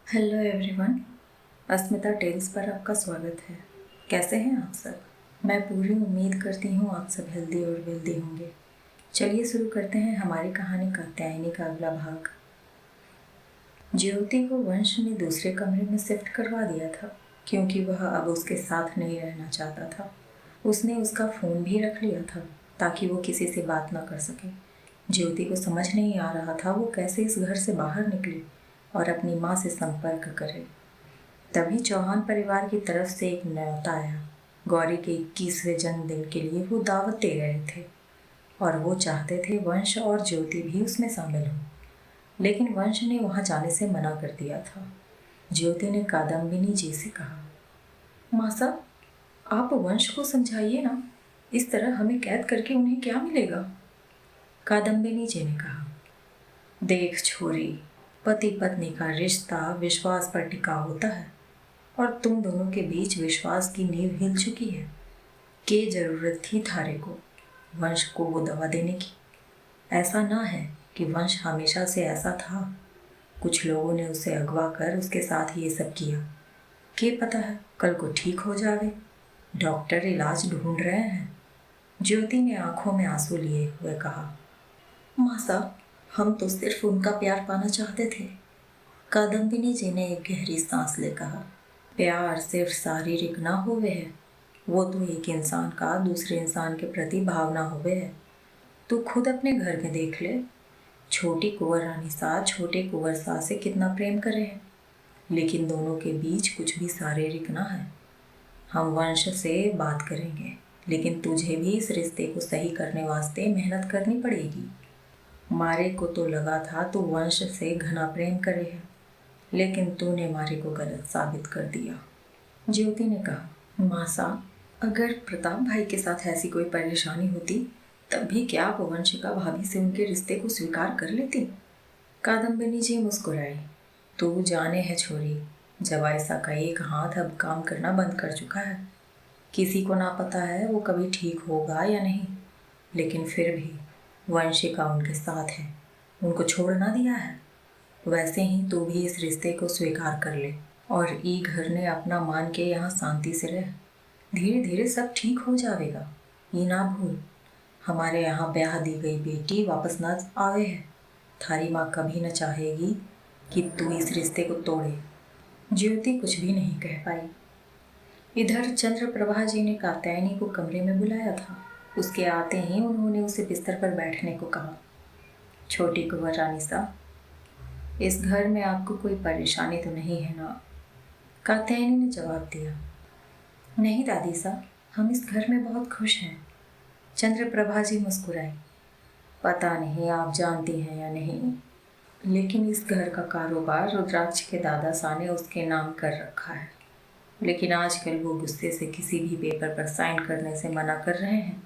Hello everyone. अस्मिता tales पर आपका स्वागत है। कैसे हैं आप सब? मैं पूरी उम्मीद करती हूँ आप सब हेल्दी और वेल्दी होंगे। चलिए शुरू करते हैं हमारी कहानी कात्यायनी का अगला भाग। ज्योति को वंश ने दूसरे कमरे में शिफ्ट करवा दिया था क्योंकि वह अब उसके साथ नहीं रहना चाहता था। उसने उसका फ़ोन भी रख लिया था ताकि वो किसी से बात ना कर सके। ज्योति को समझ नहीं आ रहा था वो कैसे इस घर से बाहर निकले और अपनी माँ से संपर्क करे। तभी चौहान परिवार की तरफ से एक न्योता आया। गौरी के 21वें जन्मदिन के लिए वो दावत दे रहे थे और वो चाहते थे वंश और ज्योति भी उसमें शामिल हो, लेकिन वंश ने वहां जाने से मना कर दिया था। ज्योति ने कादम्बिनी जी से कहा, माँ साहब, आप वंश को समझाइए ना, इस तरह हमें कैद करके उन्हें क्या मिलेगा? कादम्बिनी जी ने कहा, देख छोरी, पति पत्नी का रिश्ता विश्वास पर टिका होता है और तुम दोनों के बीच विश्वास की नींव हिल चुकी है। के जरूरत थी थारे को वंश को वो दवा देने की? ऐसा ना है कि वंश हमेशा से ऐसा था। कुछ लोगों ने उसे अगवा कर उसके साथ ये सब किया। के पता है कल को ठीक हो जावे। डॉक्टर इलाज ढूंढ रहे हैं। ज्योति ने आंखों में आंसू लिए हुए कहा, माँ साहब, हम तो सिर्फ उनका प्यार पाना चाहते थे। कादम्बिनी जी ने एक गहरी सांस ले कहा, प्यार सिर्फ शारीरिक ना होवे है, वो तो एक इंसान का दूसरे इंसान के प्रति भावना होवे है। तू खुद अपने घर में देख ले, छोटी कुंवर रानी सा छोटे कुंवर सा से कितना प्रेम करे है, लेकिन दोनों के बीच कुछ भी शारीरिक ना है। हम वंश से बात करेंगे, लेकिन तुझे भी इस रिश्ते को सही करने वास्ते मेहनत करनी पड़ेगी। मारे को तो लगा था तू वंश से घना प्रेम करे है, लेकिन तूने मारे को गलत साबित कर दिया। ज्योति ने कहा, माँ साहब, अगर प्रताप भाई के साथ ऐसी कोई परेशानी होती तब भी क्या आप वंशिका भाभी से उनके रिश्ते को स्वीकार कर लेती? कादम्बिनी जी मुस्कुराई, तू जाने है छोरी, जब ऐसा का एक हाथ अब काम करना बंद कर चुका है। किसी को ना पता है वो कभी ठीक होगा या नहीं, लेकिन फिर भी वंशिका उनके साथ है, उनको छोड़ ना दिया है। वैसे ही तू भी इस रिश्ते को स्वीकार कर ले और ई घर ने अपना मान के यहाँ शांति से रह। धीरे धीरे सब ठीक हो जाएगा। ये ना भूल, हमारे यहाँ ब्याह दी गई बेटी वापस ना आवे है। थारी माँ कभी न चाहेगी कि तू इस रिश्ते को तोड़े। ज्योति कुछ भी नहीं कह पाई। इधर चंद्रप्रभा जी ने कात्यायनी को कमरे में बुलाया था। उसके आते ही उन्होंने उसे बिस्तर पर बैठने को कहा। छोटी कुंवर रानी सा, इस घर में आपको कोई परेशानी तो नहीं है ना? कात्यायनी ने जवाब दिया, नहीं दादी साहब, हम इस घर में बहुत खुश हैं। चंद्रप्रभा जी मुस्कुराई, पता नहीं आप जानती हैं या नहीं, लेकिन इस घर का कारोबार रुद्राक्ष के दादा सा ने उसके नाम कर रखा है, लेकिन आजकल वो गुस्से से किसी भी पेपर पर साइन करने से मना कर रहे हैं।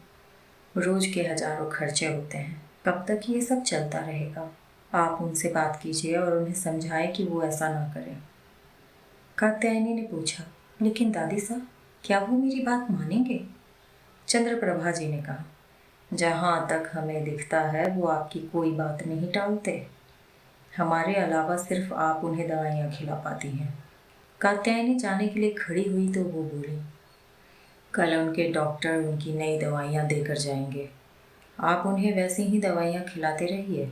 रोज के हजारों खर्चे होते हैं, कब तक ये सब चलता रहेगा? आप उनसे बात कीजिए और उन्हें समझाएं कि वो ऐसा ना करें। कात्यायनी ने पूछा, लेकिन दादी साहब, क्या वो मेरी बात मानेंगे? चंद्रप्रभा जी ने कहा, जहाँ तक हमें दिखता है वो आपकी कोई बात नहीं टालते। हमारे अलावा सिर्फ आप उन्हें दवाइयाँ खिला पाती हैं। कात्यायनी जाने के लिए खड़ी हुई तो वो बोली, कल उनके डॉक्टर उनकी नई दवाइयाँ देकर जाएंगे, आप उन्हें वैसी ही दवाइयाँ खिलाते रहिए।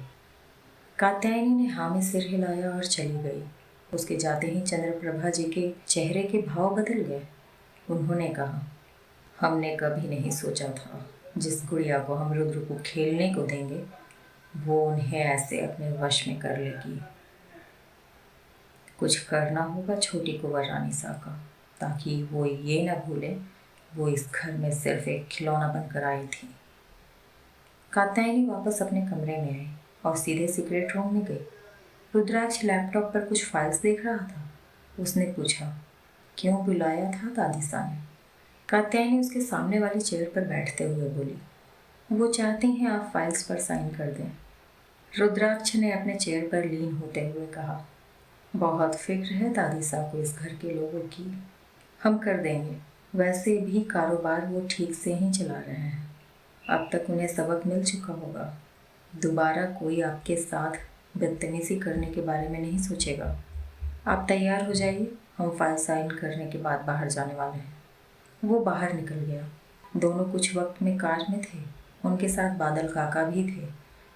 कात्यायनी ने हाँ में सिर हिलाया और चली गई। उसके जाते ही चंद्रप्रभा जी के चेहरे के भाव बदल गए। उन्होंने कहा, हमने कभी नहीं सोचा था जिस गुड़िया को हम रुद्र को खेलने को देंगे वो उन्हें ऐसे अपने वश में कर लेगी। कुछ करना होगा छोटी कुंवर रानी सा का, ताकि वो ये न भूले वो इस घर में सिर्फ एक खिलौना बनकर आई थी। कात्यायनी वापस अपने कमरे में आई और सीधे सीक्रेट रूम में गई। रुद्राक्ष लैपटॉप पर कुछ फाइल्स देख रहा था। उसने पूछा, क्यों बुलाया था दादी सा ने? कात्यायनी उसके सामने वाली चेयर पर बैठते हुए बोली, वो चाहती हैं आप फाइल्स पर साइन कर दें। रुद्राक्ष ने अपने चेयर पर लीन होते हुए कहा, बहुत फिक्र है दादी साहब को इस घर के लोगों की। हम कर देंगे, वैसे भी कारोबार वो ठीक से ही चला रहे हैं। अब तक उन्हें सबक मिल चुका होगा। दोबारा कोई आपके साथ बदतमीजी करने के बारे में नहीं सोचेगा। आप तैयार हो जाइए, हम फाइल साइन करने के बाद बाहर जाने वाले हैं। वो बाहर निकल गया। दोनों कुछ वक्त में कार में थे। उनके साथ बादल काका भी थे।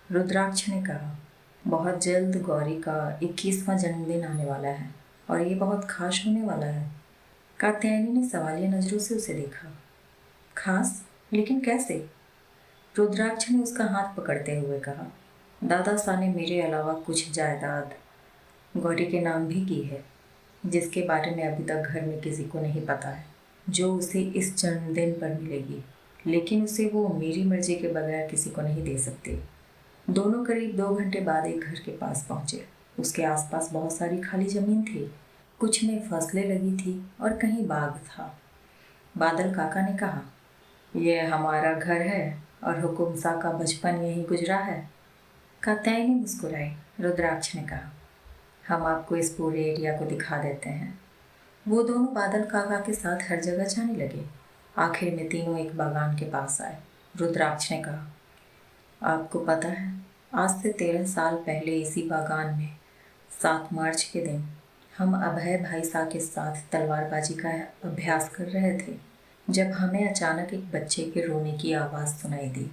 रुद्राक्ष ने कहा, बहुत जल्द गौरी का 21वां जन्मदिन आने वाला है और ये बहुत खास होने वाला है। कात्यायनी ने सवालिया नजरों से उसे देखा। खास? लेकिन कैसे? रुद्राक्ष ने उसका हाथ पकड़ते हुए कहा, दादा सा ने मेरे अलावा कुछ जायदाद गौरी के नाम भी की है, जिसके बारे में अभी तक घर में किसी को नहीं पता है, जो उसे इस जन्मदिन पर मिलेगी, लेकिन उसे वो मेरी मर्जी के बगैर किसी को नहीं दे सकती। दोनों करीब 2 घंटे बाद एक घर के पास पहुंचे। उसके आसपास बहुत सारी खाली जमीन थी। कुछ में फसलें लगी थी और कहीं बाग था। बादल काका ने कहा, यह हमारा घर है और हुकुम सा का बचपन यहीं गुजरा है। कात्यायनी मुस्कुराई। रुद्राक्ष ने कहा, हम आपको इस पूरे एरिया को दिखा देते हैं। वो दोनों बादल काका के साथ हर जगह जाने लगे। आखिर में तीनों एक बागान के पास आए। रुद्राक्ष ने कहा, आपको पता है, आज से 13 साल पहले इसी बागान में 7 मार्च के दिन हम अभय भाई साहब के साथ तलवारबाजी का अभ्यास कर रहे थे, जब हमें अचानक एक बच्चे के रोने की आवाज़ सुनाई दी।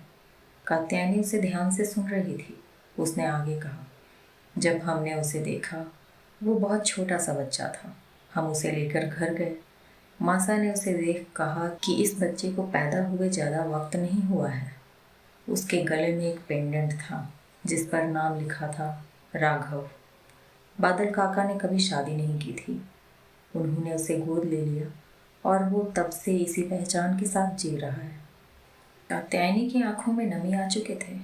कात्यायनी उसे ध्यान से सुन रही थी। उसने आगे कहा, जब हमने उसे देखा, वो बहुत छोटा सा बच्चा था। हम उसे लेकर घर गए। मासा ने उसे देख कहा कि इस बच्चे को पैदा हुए ज़्यादा वक्त नहीं हुआ है। उसके गले में एक पेंडेंट था जिस पर नाम लिखा था, राघव। बादल काका ने कभी शादी नहीं की थी। उन्होंने उसे गोद ले लिया और वो तब से इसी पहचान के साथ जी रहा है। कात्यायनी की आंखों में नमी आ चुके थे।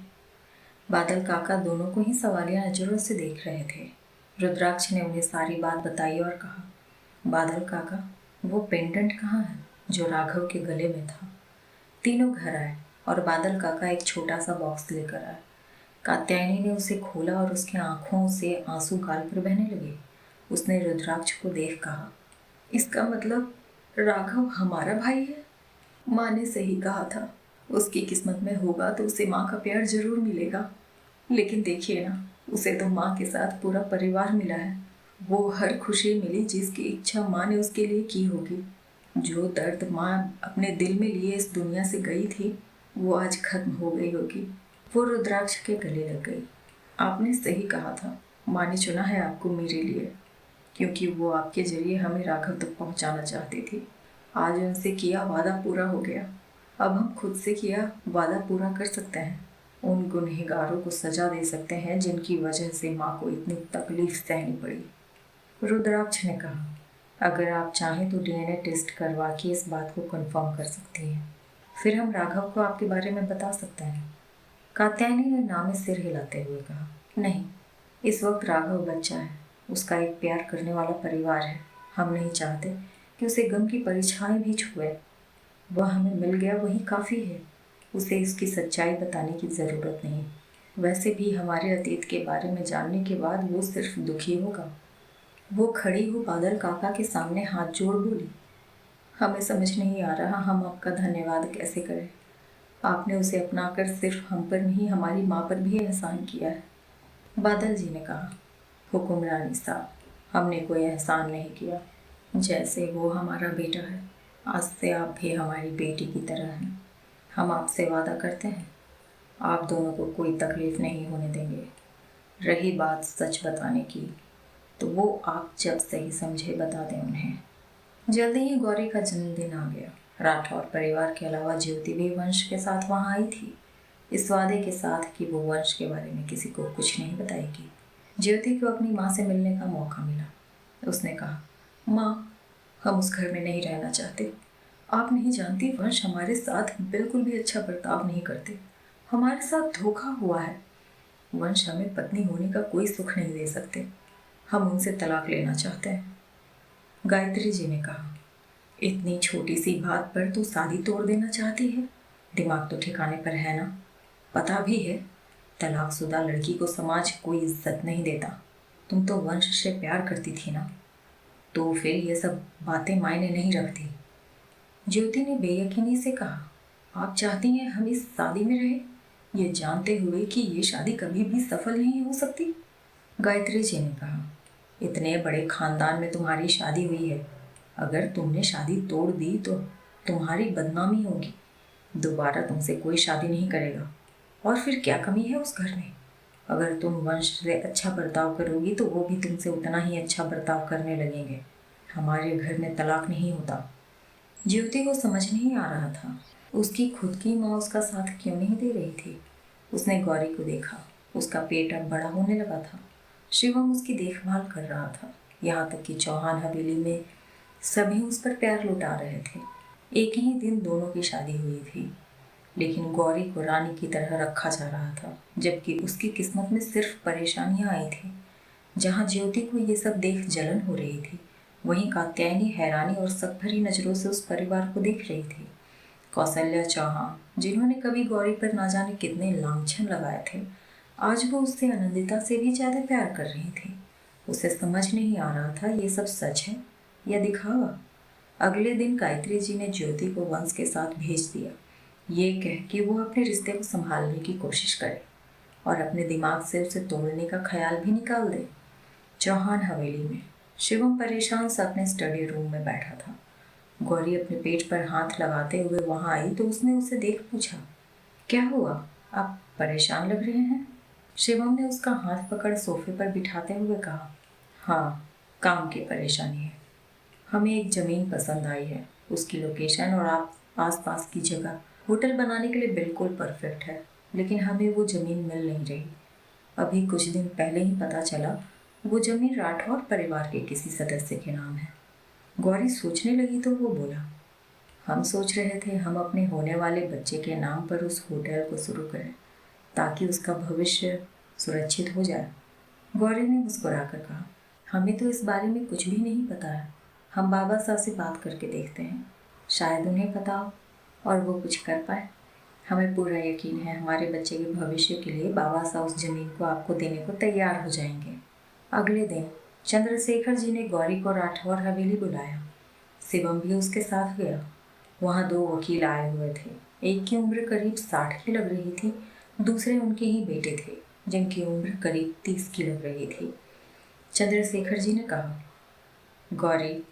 बादल काका दोनों को ही सवालिया नजरों से देख रहे थे। रुद्राक्ष ने उन्हें सारी बात बताई और कहा, बादल काका, वो पेंडेंट कहाँ है जो राघव के गले में था? तीनों घर आए और बादल काका एक छोटा सा बॉक्स लेकर आए। कात्यायनी ने उसे खोला और उसकी आंखों से आंसू गाल पर बहने लगे। उसने रुद्राक्ष को देख कहा, इसका मतलब राघव हमारा भाई है? माँ ने सही कहा था, उसकी किस्मत में होगा तो उसे माँ का प्यार जरूर मिलेगा। लेकिन देखिए ना, उसे तो माँ के साथ पूरा परिवार मिला है। वो हर खुशी मिली जिसकी इच्छा माँ ने उसके लिए की होगी। जो दर्द माँ अपने दिल में लिए इस दुनिया से गई थी, वो आज खत्म हो गई होगी। वो रुद्राक्ष के गले लग गई। आपने सही कहा था, माँ ने चुना है आपको मेरे लिए, क्योंकि वो आपके जरिए हमें राघव तक पहुँचाना चाहती थी। आज उनसे किया वादा पूरा हो गया। अब हम खुद से किया वादा पूरा कर सकते हैं। उन गुनहगारों को सजा दे सकते हैं जिनकी वजह से माँ को इतनी तकलीफ सहनी पड़ी। रुद्राक्ष ने कहा, अगर आप चाहें तो डीएनए टेस्ट करवा के इस बात को कंफर्म कर सकती हैं। फिर हम राघव को आपके बारे में बता सकते हैं। कात्यायनी ने नाम सिर हिलाते हुए कहा, नहीं, इस वक्त राघव बच्चा है। उसका एक प्यार करने वाला परिवार है। हम नहीं चाहते कि उसे गम की परछाई भी छुए। वह हमें मिल गया वही काफ़ी है। उसे इसकी सच्चाई बताने की ज़रूरत नहीं। वैसे भी हमारे अतीत के बारे में जानने के बाद वो सिर्फ दुखी होगा। वो खड़ी हो बादल काका के सामने हाथ जोड़ बोली, हमें समझ नहीं आ रहा हम आपका धन्यवाद कैसे करें। आपने उसे अपनाकर सिर्फ हम पर नहीं, हमारी माँ पर भी एहसान किया है। बादल जी ने कहा, हुक्मरानी साहब, हमने कोई एहसान नहीं किया। जैसे वो हमारा बेटा है, आज से आप भी हमारी बेटी की तरह हैं। हम आपसे वादा करते हैं, आप दोनों को कोई तकलीफ नहीं होने देंगे। रही बात सच बताने की, तो वो आप जब सही समझे बता दें उन्हें। जल्दी ही गौरी का जन्मदिन आ गया। राठौर परिवार के अलावा ज्योति भी वंश के साथ वहाँ आई थी, इस वादे के साथ कि वो वंश के बारे में किसी को कुछ नहीं बताएगी। ज्योति को अपनी माँ से मिलने का मौका मिला। उसने कहा, माँ, हम उस घर में नहीं रहना चाहते। आप नहीं जानती, वंश हमारे साथ बिल्कुल भी अच्छा बर्ताव नहीं करते। हमारे साथ धोखा हुआ है। वंश हमें पत्नी होने का कोई सुख नहीं दे सकते। हम उनसे तलाक लेना चाहते हैं। गायत्री जी ने कहा, इतनी छोटी सी बात पर तू शादी तोड़ देना चाहती है? दिमाग तो ठिकाने पर है ना? पता भी है तलाकशुदा लड़की को समाज कोई इज्जत नहीं देता। तुम तो वंश से प्यार करती थी ना, तो फिर ये सब बातें मायने नहीं रखती। ज्योति ने बेयकीनी से कहा, आप चाहती हैं हम इस शादी में रहें, ये जानते हुए कि ये शादी कभी भी सफल नहीं हो सकती? गायत्री जी ने कहा, इतने बड़े खानदान में तुम्हारी शादी हुई है, अगर तुमने शादी तोड़ दी तो तुम्हारी बदनामी होगी। दोबारा तुमसे कोई शादी नहीं करेगा। और फिर क्या कमी है उस घर में? अगर तुम वंश से अच्छा बर्ताव करोगी तो वो भी तुमसे उतना ही अच्छा बर्ताव करने लगेंगे। हमारे घर में तलाक नहीं होता। ज्योति को समझ नहीं आ रहा था उसकी खुद की माँ उसका साथ क्यों नहीं दे रही थी। उसने गौरी को देखा। उसका पेट अब बड़ा होने लगा था। शिवम उसकी देखभाल कर रहा था। यहाँ तक कि चौहान हवेली में सभी उस पर प्यार लुटा रहे थे। एक ही दिन दोनों की शादी हुई थी, लेकिन गौरी को रानी की तरह रखा जा रहा था, जबकि उसकी किस्मत में सिर्फ परेशानियां आई थी। जहाँ ज्योति को ये सब देख जलन हो रही थी, वहीं कात्यायनी हैरानी और शक भरी नजरों से उस परिवार को देख रही थी। कौशल्या चौहान, जिन्होंने कभी गौरी पर ना जाने कितने लांछन लगाए थे, आज वो उससे आनंदिता से भी ज्यादा प्यार कर रही थी। उसे समझ नहीं आ रहा था ये सब सच है या दिखावा। अगले दिन गायत्री जी ने ज्योति को वंश के साथ भेज दिया, ये कह कि वो अपने रिश्ते को संभालने की कोशिश करे और अपने दिमाग से उसे तोड़ने का ख्याल भी निकाल दे। चौहान हवेली में शिवम परेशान सा अपने स्टडी रूम में बैठा था। गौरी अपने पेट पर हाथ लगाते हुए वहां आई तो उसने उसे देख पूछा, क्या हुआ, आप परेशान लग रहे हैं? शिवम ने उसका हाथ पकड़ सोफे पर बिठाते हुए कहा, हाँ, काम की परेशानी है। हमें एक ज़मीन पसंद आई है। उसकी लोकेशन और आप आसपास की जगह होटल बनाने के लिए बिल्कुल परफेक्ट है, लेकिन हमें वो ज़मीन मिल नहीं रही। अभी कुछ दिन पहले ही पता चला वो ज़मीन राठौर परिवार के किसी सदस्य के नाम है। गौरी सोचने लगी तो वो बोला, हम सोच रहे थे हम अपने होने वाले बच्चे के नाम पर उस होटल को शुरू करें ताकि उसका भविष्य सुरक्षित हो जाए। गौरी ने मुस्कुराकर कहा, हमें तो इस बारे में कुछ भी नहीं पता है। हम बाबा साहब से बात करके देखते हैं, शायद उन्हें पता हो और वो कुछ कर पाए। हमें पूरा यकीन है हमारे बच्चे के भविष्य के लिए बाबा साहब उस जमीन को आपको देने को तैयार हो जाएंगे। अगले दिन चंद्रशेखर जी ने गौरी को राठौर हवेली बुलाया। शिवम भी उसके साथ गया। वहाँ दो वकील आए हुए थे। एक की उम्र करीब 60 की लग रही थी, दूसरे उनके ही बेटे थे जिनकी उम्र करीब 30 की लग रही थी। चंद्रशेखर जी ने कहा, गौरी,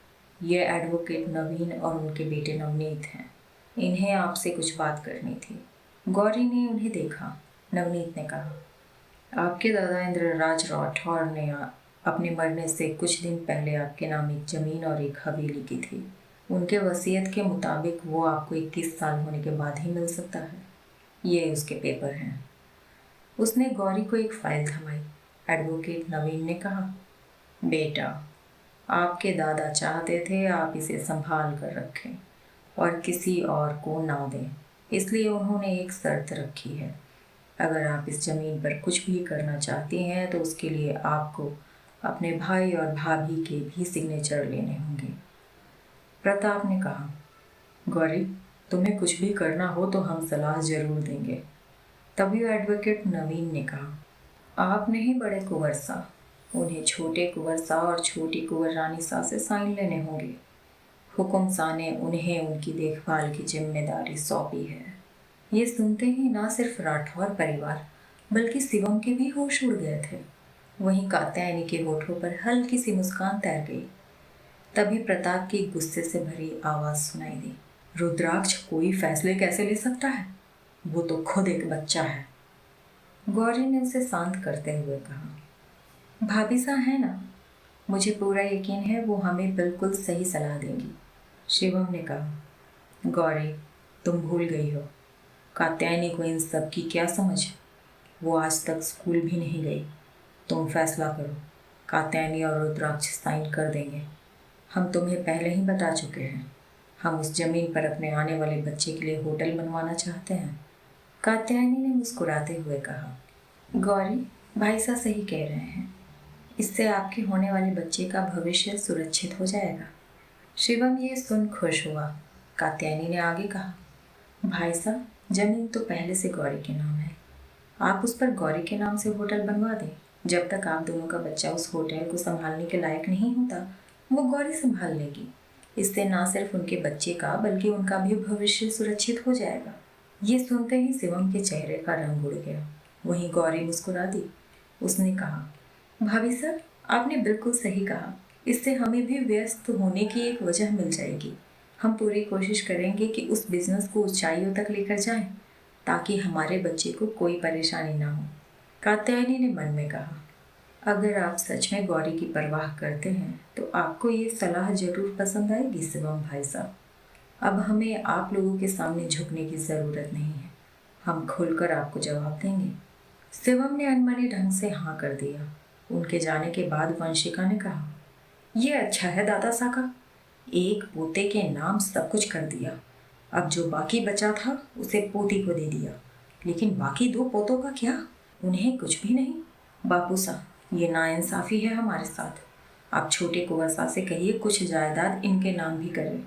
ये एडवोकेट नवीन और उनके बेटे नवनीत हैं। इन्हें आपसे कुछ बात करनी थी। गौरी ने उन्हें देखा। नवनीत ने कहा, आपके दादा इंद्रराज राठौर ने अपने मरने से कुछ दिन पहले आपके नाम एक जमीन और एक हवेली की थी। उनके वसीयत के मुताबिक वो आपको 21 साल होने के बाद ही मिल सकता है। ये उसके पेपर हैं। उसने गौरी को एक फाइल थमाई। एडवोकेट नवीन ने कहा, बेटा, आपके दादा चाहते थे आप इसे संभाल कर रखें और किसी और को ना दें, इसलिए उन्होंने एक शर्त रखी है। अगर आप इस ज़मीन पर कुछ भी करना चाहती हैं तो उसके लिए आपको अपने भाई और भाभी के भी सिग्नेचर लेने होंगे। प्रताप ने कहा, गौरी, तुम्हें कुछ भी करना हो तो हम सलाह जरूर देंगे। तभी एडवोकेट नवीन ने कहा, आप नहीं बड़े कुंवर सा, उन्हें छोटे कुंवर सा और छोटी कुंवर रानी सा से साइन लेने होंगे। हुकुम सा ने उन्हें उनकी देखभाल की जिम्मेदारी सौंपी है। ये सुनते ही ना सिर्फ राठौर परिवार बल्कि शिवम के भी होश उड़ गए थे। वहीं कात्यायनी के होठों पर हल्की सी मुस्कान तैर गई। तभी प्रताप की गुस्से से भरी आवाज सुनाई दी, रुद्राक्ष कोई फैसले कैसे ले सकता है? वो तो खुद एक बच्चा है। गौरी ने उसे शांत करते हुए कहा, भाभी सा है ना, मुझे पूरा यकीन है वो हमें बिल्कुल सही सलाह देंगी। शिवम ने कहा, गौरी, तुम भूल गई हो, कात्यायनी को इन सब की क्या समझ? वो आज तक स्कूल भी नहीं गई। तुम फैसला करो। कात्यायनी और रुद्राक्ष साइन कर देंगे। हम तुम्हें पहले ही बता चुके हैं, हम उस जमीन पर अपने आने वाले बच्चे के लिए होटल बनवाना चाहते हैं। कात्यायनी ने मुस्कुराते हुए कहा, गौरी, भाई साहब सही कह रहे हैं, इससे आपके होने वाले बच्चे का भविष्य सुरक्षित हो जाएगा। शिवम ये सुन खुश हुआ। कात्यायनी ने आगे कहा, भाई साहब, जमीन तो पहले से गौरी के नाम है, आप उस पर गौरी के नाम से होटल बनवा दें। जब तक आप दोनों का बच्चा उस होटल को संभालने के लायक नहीं होता, वो गौरी संभाल लेगी। इससे ना सिर्फ उनके बच्चे का बल्कि उनका भी भविष्य सुरक्षित हो जाएगा। ये सुनते ही शिवम के चेहरे का रंग उड़ गया। वहीं गौरी मुस्कुरा दी। उसने कहा, भाभी सर, आपने बिल्कुल सही कहा। इससे हमें भी व्यस्त होने की एक वजह मिल जाएगी। हम पूरी कोशिश करेंगे कि उस बिजनेस को ऊंचाइयों तक लेकर जाएं, ताकि हमारे बच्चे को कोई परेशानी ना हो। कात्यायनी ने मन में कहा, अगर आप सच में गौरी की परवाह करते हैं तो आपको ये सलाह जरूर पसंद आएगी शिवम भाई साहब। अब हमें आप लोगों के सामने झुकने की ज़रूरत नहीं है। हम खुलकर आपको जवाब देंगे। शिवम ने अनमने ढंग से हाँ कर दिया। उनके जाने के बाद वंशिका ने कहा, यह अच्छा है दादा साका, एक पोते के नाम सब कुछ कर दिया। अब जो बाकी बचा था उसे पोती को दे दिया, लेकिन बाकी दो पोतों का क्या? उन्हें कुछ भी नहीं। बापू साहब, ये नाइंसाफ़ी है हमारे साथ। आप छोटे कुंवर साहब से कहिए कुछ जायदाद इनके नाम भी करें।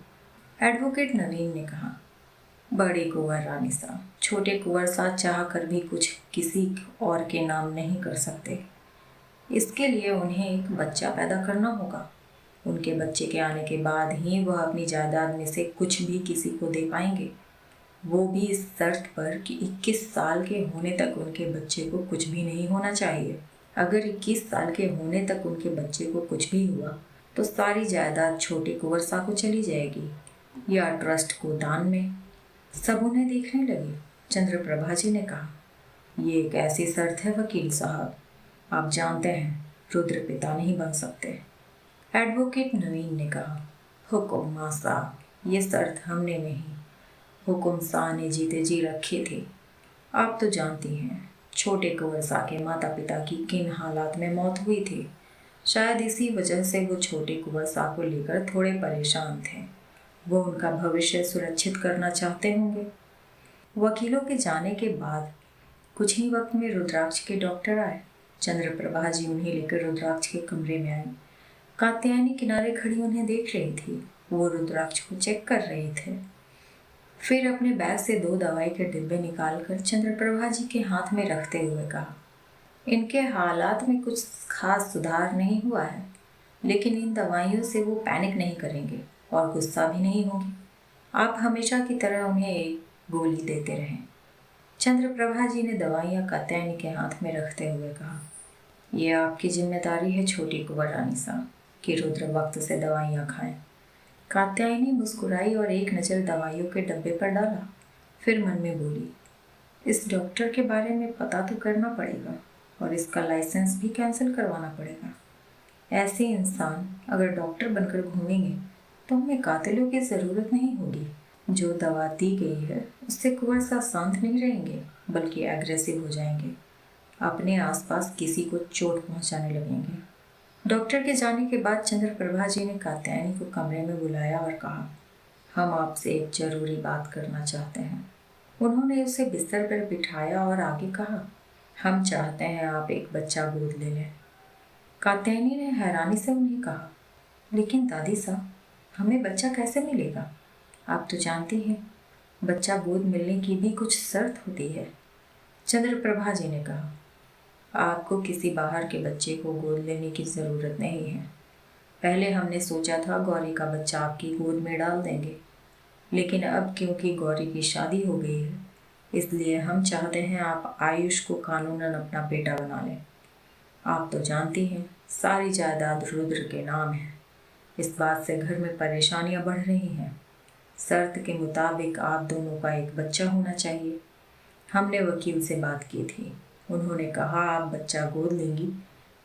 एडवोकेट नवीन ने कहा, बड़े कुंवर रानी साहब, छोटे कुंवर साहब चाह कर भी कुछ किसी और के नाम नहीं कर सकते। इसके लिए उन्हें एक बच्चा पैदा करना होगा। उनके बच्चे के आने के बाद ही वह अपनी जायदाद में से कुछ भी किसी को दे पाएंगे, वो भी इस शर्त पर कि 21 साल के होने तक उनके बच्चे को कुछ भी नहीं होना चाहिए। अगर 21 साल के होने तक उनके बच्चे को कुछ भी हुआ तो सारी जायदाद छोटे कुंवर साहब को चली जाएगी या ट्रस्ट को दान में। सब उन्हें देखने लगे। चंद्रप्रभा जी ने कहा, ये एक ऐसी शर्त है वकील साहब, आप जानते हैं रुद्र पिता नहीं बन सकते। एडवोकेट नवीन ने कहा, हुकुम मां साहब, ये शर्त हमने नहीं, हुकुम शाह ने जीते जी रखी थी। आप तो जानती हैं छोटे कुंवर साहब के माता पिता की किन हालात में मौत हुई थी। शायद इसी वजह से वो छोटे कुंवर साहब को लेकर थोड़े परेशान थे। वो उनका भविष्य सुरक्षित करना चाहते होंगे। वकीलों के जाने के बाद कुछ ही वक्त में रुद्राक्ष के डॉक्टर आए। चंद्रप्रभा जी उन्हें लेकर रुद्राक्ष के कमरे में आई। कात्यायनी किनारे खड़ी उन्हें देख रही थी। वो रुद्राक्ष को चेक कर रहे थे। फिर अपने बैग से 2 दवाई के डिब्बे निकालकर चंद्रप्रभा जी के हाथ में रखते हुए कहा, इनके हालात में कुछ खास सुधार नहीं हुआ है, लेकिन इन दवाइयों से वो पैनिक नहीं करेंगे और गुस्सा भी नहीं होंगे। आप हमेशा की तरह उन्हें एक गोली देते रहें। चंद्रप्रभा जी ने दवाइयाँ कात्यायनी के हाथ में रखते हुए कहा, यह आपकी जिम्मेदारी है छोटी कुंवर रानी साहब कि रुद्र वक्त से दवाइयाँ खाएं। कात्यायनी मुस्कुराई और एक नज़र दवाइयों के डब्बे पर डाला। फिर मन में बोली, इस डॉक्टर के बारे में पता तो करना पड़ेगा और इसका लाइसेंस भी कैंसिल करवाना पड़ेगा। ऐसे इंसान अगर डॉक्टर बनकर घूमेंगे तो हमें कातिलों की ज़रूरत नहीं होगी। जो दवा दी गई है उससे कुंवर साहब शांत नहीं रहेंगे, बल्कि एग्रेसिव हो जाएंगे, अपने आसपास किसी को चोट पहुंचाने लगेंगे। डॉक्टर के जाने के बाद चंद्रप्रभा जी ने कात्यायनी को कमरे में बुलाया और कहा, हम आपसे एक जरूरी बात करना चाहते हैं। उन्होंने उसे बिस्तर पर बिठाया और आगे कहा, हम चाहते हैं आप एक बच्चा गोद ले लें। कात्यायनी ने हैरानी से उन्हें कहा, लेकिन दादी साहब, हमें बच्चा कैसे मिलेगा? आप तो जानती हैं बच्चा गोद मिलने की भी कुछ शर्त होती है। चंद्रप्रभा जी ने कहा, आपको किसी बाहर के बच्चे को गोद लेने की ज़रूरत नहीं है। पहले हमने सोचा था गौरी का बच्चा आपकी गोद में डाल देंगे, लेकिन अब क्योंकि गौरी की शादी हो गई है, इसलिए हम चाहते हैं आप आयुष को कानूनन अपना बेटा बना लें। आप तो जानती हैं सारी जायदाद रुद्र के नाम है। इस बात से घर में परेशानियां बढ़ रही हैं। शर्त के मुताबिक आप दोनों का एक बच्चा होना चाहिए। हमने वकील से बात की थी, उन्होंने कहा आप बच्चा गोद लेंगी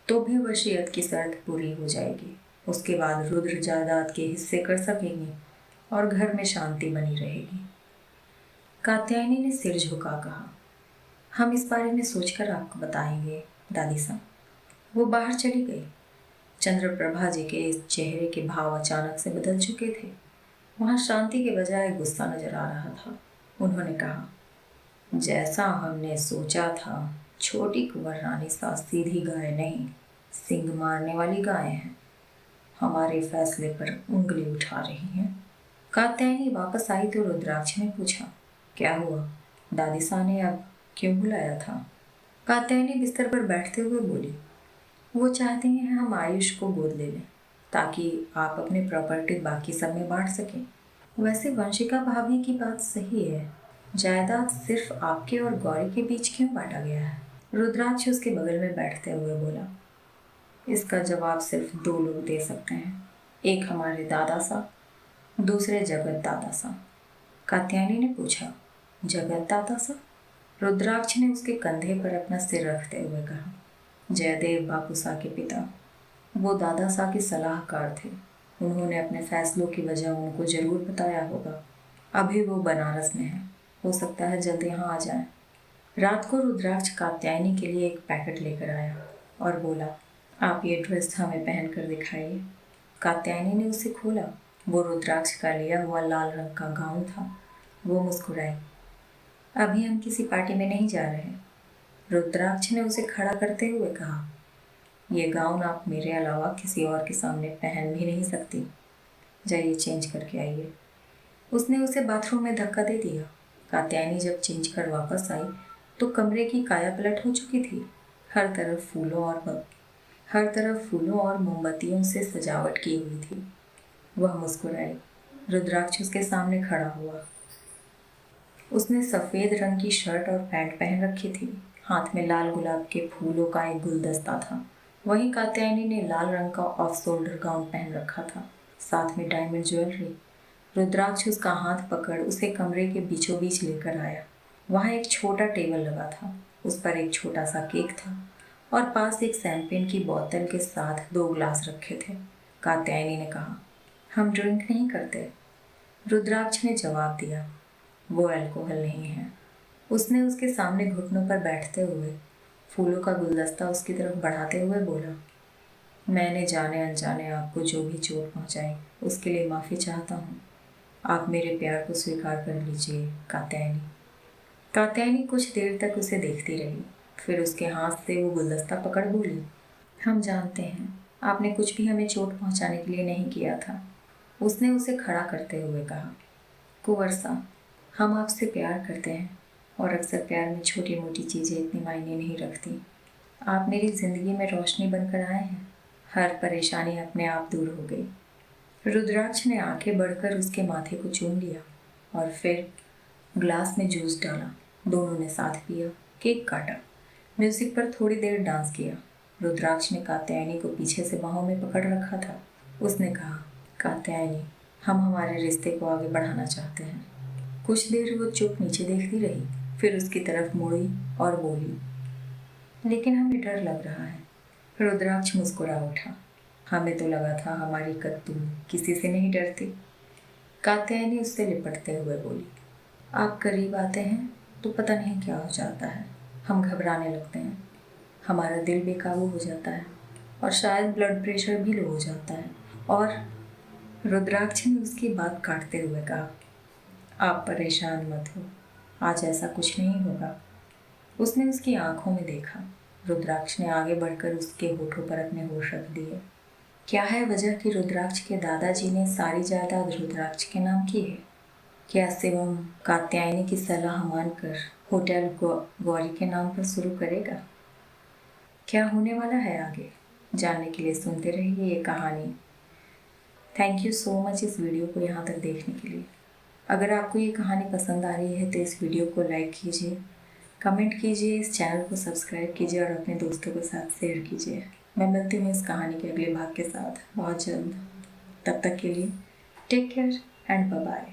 तो भी वसीयत की शर्त पूरी हो जाएगी। उसके बाद रुद्र जायदाद के हिस्से कर सकेंगे और घर में शांति बनी रहेगी। कात्यायनी ने सिर झुका कहा, हम इस बारे में सोचकर आपको बताएंगे दादी साहब। वो बाहर चली गई। चंद्रप्रभा जी के इस चेहरे के भाव अचानक से बदल चुके थे। वहाँ शांति के बजाय गुस्सा नजर आ रहा था। उन्होंने कहा, जैसा हमने सोचा था, छोटी कुंवर रानी साहब सीधी गाय नहीं, सिंग मारने वाली गाय हैं। हमारे फैसले पर उंगली उठा रही हैं। कात्यायनी वापस आई तो रुद्राक्ष ने पूछा, क्या हुआ? दादी साहब ने अब क्यों बुलाया था? कात्यायनी बिस्तर पर बैठते हुए बोली, वो चाहती हैं हम आयुष को गोद ले लें ताकि आप अपने प्रॉपर्टी बाकी सब में बांट सकें। वैसे वंशिका भाभी की बात सही है, जायदाद सिर्फ आपके और गौरी के बीच क्यों बांटा गया है? रुद्राक्ष उसके बगल में बैठते हुए बोला, इसका जवाब सिर्फ दो लोग दे सकते हैं, एक हमारे दादा साहब, दूसरे जगत दादा साहब। कात्यायनी ने पूछा, जगत दादा साहब? रुद्राक्ष ने उसके कंधे पर अपना सिर रखते हुए कहा, जयदेव बापू साहब के पिता। वो दादा साहब के सलाहकार थे। उन्होंने अपने फैसलों की वजह उनको जरूर बताया होगा। अभी वो बनारस में है, हो सकता है जल्द यहाँ आ जाए। रात को रुद्राक्ष कात्यायनी के लिए एक पैकेट लेकर आया और बोला, आप ये ड्रेस हमें पहन कर दिखाइए। कात्यायनी ने उसे खोला। वो रुद्राक्ष का लिया हुआ लाल रंग का गाउन था। वो मुस्कुराई। अभी हम किसी पार्टी में नहीं जा रहे। रुद्राक्ष ने उसे खड़ा करते हुए कहा, ये गाउन आप मेरे अलावा किसी और के सामने पहन भी नहीं सकती। जाइए चेंज करके आइए। उसने उसे बाथरूम में धक्का दे दिया। कात्यायनी जब चेंज कर वापस आई तो कमरे की काया पलट हो चुकी थी। हर तरफ फूलों और मोमबत्तियों से सजावट की हुई थी। वह मुस्कुराई। रुद्राक्ष उसके सामने खड़ा हुआ। उसने सफ़ेद रंग की शर्ट और पैंट पहन रखी थी। हाथ में लाल गुलाब के फूलों का एक गुलदस्ता था। वहीं कात्यायनी ने लाल रंग का ऑफ शोल्डर गाउन पहन रखा था, साथ में डायमंड ज्वेलरी। रुद्राक्ष उसका हाथ पकड़ उसे कमरे के बीचों बीच लेकर आया। वहाँ एक छोटा टेबल लगा था। उस पर एक छोटा सा केक था और पास एक शैंपेन की बोतल के साथ 2 ग्लास रखे थे। कात्यायनी ने कहा, हम ड्रिंक नहीं करते। रुद्राक्ष ने जवाब दिया, वो अल्कोहल नहीं है। उसने उसके सामने घुटनों पर बैठते हुए फूलों का गुलदस्ता उसकी तरफ बढ़ाते हुए बोला, मैंने जाने अनजाने आपको जो भी चोट पहुंचाई उसके लिए माफ़ी चाहता हूँ। आप मेरे प्यार को स्वीकार कर लीजिए कात्यायनी। कात्यायनी कुछ देर तक उसे देखती रही। फिर उसके हाथ से वो गुलदस्ता पकड़ बोली, हम जानते हैं आपने कुछ भी हमें चोट पहुंचाने के लिए नहीं किया था। उसने उसे खड़ा करते हुए कहा, कुंवर साहब, हम आपसे प्यार करते हैं और अक्सर प्यार में छोटी मोटी चीज़ें इतनी मायने नहीं रखती। आप मेरी ज़िंदगी में रोशनी बनकर आए हैं। हर परेशानी अपने आप दूर हो गई। रुद्राक्ष ने आंखें बढ़कर उसके माथे को चूम लिया और फिर ग्लास में जूस डाला। दोनों ने साथ पिया, केक काटा, म्यूजिक पर थोड़ी देर डांस किया। रुद्राक्ष ने कात्यायनी को पीछे से बाहों में पकड़ रखा था। उसने कहा, कात्यायनी, हम हमारे रिश्ते को आगे बढ़ाना चाहते हैं। कुछ देर वो चुप नीचे देखती रही, फिर उसकी तरफ मुड़ी और बोली, लेकिन हमें डर लग रहा है। रुद्राक्ष मुस्कुरा उठा, हमें तो लगा था हमारी कद्दू किसी से नहीं डरती। कात्यायनी उससे लिपटते हुए बोली, आप करीब आते हैं तो पता नहीं क्या हो जाता है। हम घबराने लगते हैं, हमारा दिल बेकाबू हो जाता है और शायद ब्लड प्रेशर भी लो हो जाता है। और रुद्राक्ष ने उसकी बात काटते हुए कहा, आप परेशान मत हो, आज ऐसा कुछ नहीं होगा। उसने उसकी आंखों में देखा। रुद्राक्ष ने आगे बढ़कर उसके होठों पर अपने होठ रख दिए। क्या है वजह कि रुद्राक्ष के दादाजी ने सारी जायदाद रुद्राक्ष के नाम की है? क्या शिवम कात्यायनी की सलाह मानकर होटल गौरी के नाम पर शुरू करेगा? क्या होने वाला है आगे जानने के लिए सुनते रहिए ये कहानी। थैंक यू सो मच इस वीडियो को यहाँ तक देखने के लिए। अगर आपको ये कहानी पसंद आ रही है तो इस वीडियो को लाइक कीजिए, कमेंट कीजिए, इस चैनल को सब्सक्राइब कीजिए और अपने दोस्तों के साथ शेयर कीजिए। मैं मिलती हूँ इस कहानी के अगले भाग के साथ बहुत जल्द। तब तक के लिए take care and bye bye.